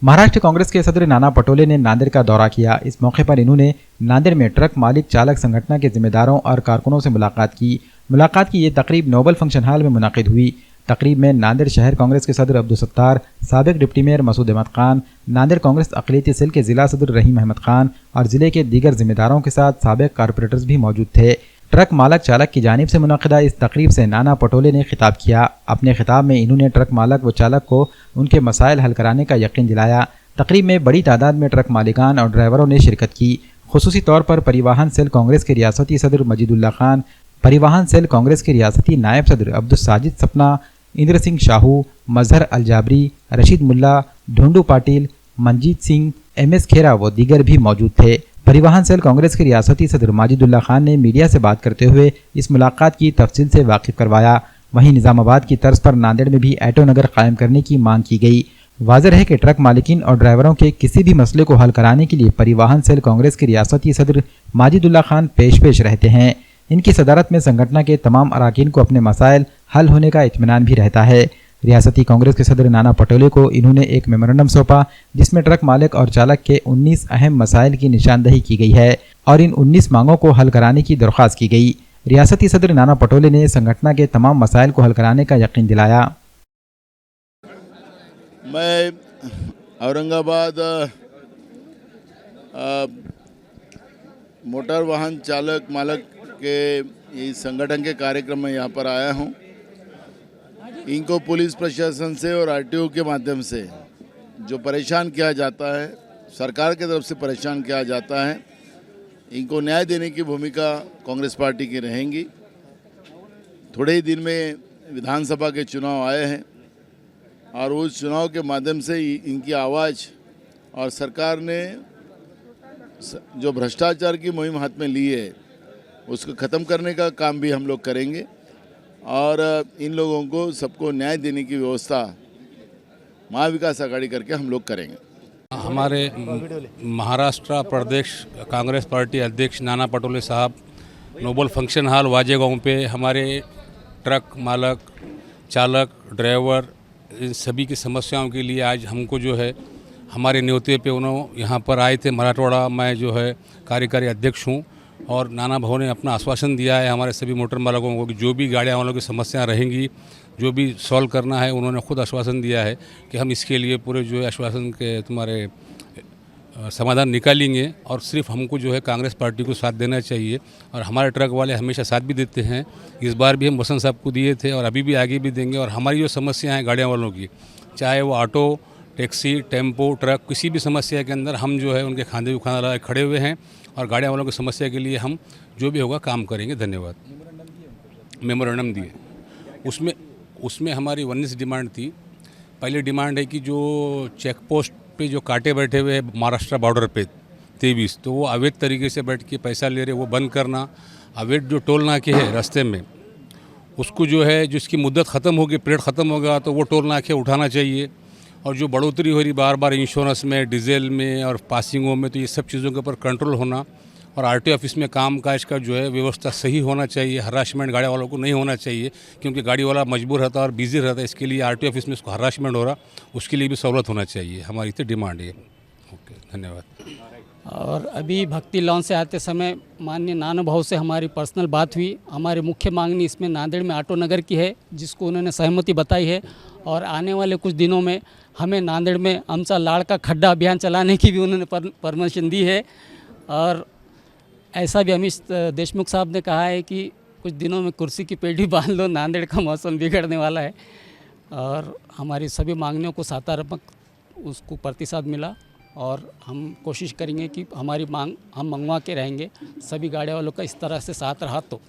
महाराष्ट्र कांग्रेस के सदर नाना पटोले ने नांदेड़ का दौरा किया। इस मौके पर इन्होंने नांदेड़ में ट्रक मालिक चालक संगठन के जिम्मेदारों और कारकुनों से मुलाकात की। ये तकरीब नोबल फंक्शन हॉल में मुनाकिद हुई। तकरीब में नांदेड़ शहर कांग्रेस के सदर अब्दुल सत्तार, साबिक डिप्टी मेयर मसूद अहमद खान, नांदेड़ कांग्रेस अक़लियती सेल के जिला सदर रहीम अहमद खान और जिले के दीगर जिम्मेदारों के साथ साबिक कारपोरेटर्स भी मौजूद थे। ट्रक मालक चालक की जानिब से मुनक़िदा इस तकरीब से नाना पटोले ने खिताब किया। अपने खिताब में इन्होंने ट्रक मालक व चालक को उनके मसाइल हल कराने का यकीन दिलाया। तकरीब में बड़ी तादाद में ट्रक मालिकान और ड्राइवरों ने शिरकत की। खुसूसी तौर पर परिवहन सेल कांग्रेस के रियासती सदर मजीदुल्लाह खान, परिवहन सेल कांग्रेस के रियासती नायब सदर अब्दुल साजिद सपना, इंद्र सिंह शाहू, मजहर अल जाबरी, रशीद मुल्ला, ढूंढू पाटिल, मंजीत सिंह, MS खेरा व दीगर भी मौजूद थे। परिवहन सेल कांग्रेस के रियासती सदर माजिदुल्लाह खान ने मीडिया से बात करते हुए इस मुलाकात की तफसील से वाकिफ करवाया। वहीं निज़ामाबाद की तर्ज पर नांदेड़ में भी ऐटो नगर कायम करने की मांग की गई। वाज़ेह है कि ट्रक मालिकीन और ड्राइवरों के किसी भी मसले को हल कराने के लिए परिवहन सेल कांग्रेस के रियासती सदर माजिदुल्लाह खान पेश रहते हैं। इनकी सदारत में संगठन के तमाम अराकीन को अपने मसाइल हल होने का इत्मीनान भी रहता है। रियासती कांग्रेस के सदर नाना पटोले को इन्होंने एक मेमोरेंडम सौंपा जिसमें ट्रक मालिक और चालक के 19 अहम मसाइल की निशानदही की गई है और इन 19 मांगों को हल कराने की दरख्वास्त की गई। रियासती सदर नाना पटोले ने संगठन के तमाम मसाइल को हल कराने का यकीन दिलाया। मैं औरंगाबाद मोटर वाहन चालक मालक के इस संगठन के कार्यक्रम में यहाँ पर आया हूँ। इनको पुलिस प्रशासन से और RTO के माध्यम से जो परेशान किया जाता है, सरकार की तरफ से परेशान किया जाता है, इनको न्याय देने की भूमिका कांग्रेस पार्टी की रहेंगी। थोड़े ही दिन में विधानसभा के चुनाव आए हैं और उस चुनाव के माध्यम से इनकी आवाज़ और सरकार ने जो भ्रष्टाचार की मुहिम हाथ में ली है उसको ख़त्म करने का काम भी हम लोग करेंगे और इन लोगों को सबको न्याय देने की व्यवस्था महाविकास आघाड़ी करके हम लोग करेंगे। हमारे महाराष्ट्र प्रदेश कांग्रेस पार्टी अध्यक्ष नाना पटोले साहब नोबल फंक्शन हॉल वाजे गांव पे हमारे ट्रक मालक चालक ड्राइवर इन सभी की समस्याओं के लिए आज हमको जो है हमारे न्योते पे उन्होंने यहाँ पर आए थे। मराठवाड़ा मैं जो है कार्यकारी अध्यक्ष हूँ और नाना भाव ने अपना आश्वासन दिया है हमारे सभी मोटर मालकों को कि जो भी गाड़ियाँ वालों की समस्याएं रहेंगी, जो भी सॉल्व करना है, उन्होंने खुद आश्वासन दिया है कि हम इसके लिए पूरे जो है आश्वासन के तुम्हारे समाधान निकालेंगे और सिर्फ हमको जो है कांग्रेस पार्टी को साथ देना चाहिए और हमारे ट्रक वाले हमेशा साथ भी देते हैं। इस बार भी हम वसंत साहब को दिए थे और अभी भी आगे भी देंगे और हमारी जो समस्या हैं गाड़ियाँ वालों की, चाहे वो ऑटो, टैक्सी, टेम्पो, ट्रक, किसी भी समस्या के अंदर हम जो है उनके खांधे खाना लगा खड़े हुए हैं और गाड़ियाँ वालों की समस्या के लिए हम जो भी होगा काम करेंगे। धन्यवाद। मेमोरेंडम दिए, उसमें हमारी 19 डिमांड थी। पहली डिमांड है कि जो चेक पोस्ट पे जो कांटे बैठे हुए हैं महाराष्ट्र बॉर्डर पे 23, तो वो अवैध तरीके से बैठ के पैसा ले रहे, वो बंद करना। अवैध जो टोल नाके है रास्ते में उसको जो है जिसकी मुद्दत ख़त्म होगी, पीरियड ख़त्म होगा तो वो टोल नाके उठाना चाहिए। और जो बढ़ोतरी हो रही बार बार इंश्योरेंस में, डीजल में और पासिंगों में, तो ये सब चीज़ों के ऊपर कंट्रोल होना और RTO ऑफिस में काम काज का जो है व्यवस्था सही होना चाहिए। हरासमेंट गाड़ी वालों को नहीं होना चाहिए क्योंकि गाड़ी वाला मजबूर रहता है और बिजी रहता है, इसके लिए RTO ऑफिस में उसको हरासमेंट हो रहा, उसके लिए भी सहूलत होना चाहिए। हमारी तो डिमांड है। ओके, धन्यवाद। और अभी भक्ति लॉन से आते समय माननीय नाना भाव से हमारी पर्सनल बात हुई। हमारी मुख्य मांगनी इसमें नांदेड़ में ऑटो नगर की है जिसको उन्होंने सहमति बताई है और आने वाले कुछ दिनों में हमें नांदेड़ में आमचा लाड़ का खड्डा अभियान चलाने की भी उन्होंने परमिशन दी है। और ऐसा भी अमित देशमुख साहब ने कहा है कि कुछ दिनों में कुर्सी की पेटी बांध लो, नांदेड़ का मौसम बिगड़ने वाला है। और हमारी सभी मांगनियों को सकारात्मक उसको प्रतिसाद मिला और हम कोशिश करेंगे कि हमारी मांग हम मंगवा के रहेंगे। सभी गाड़ी वालों का इस तरह से साथ रहा तो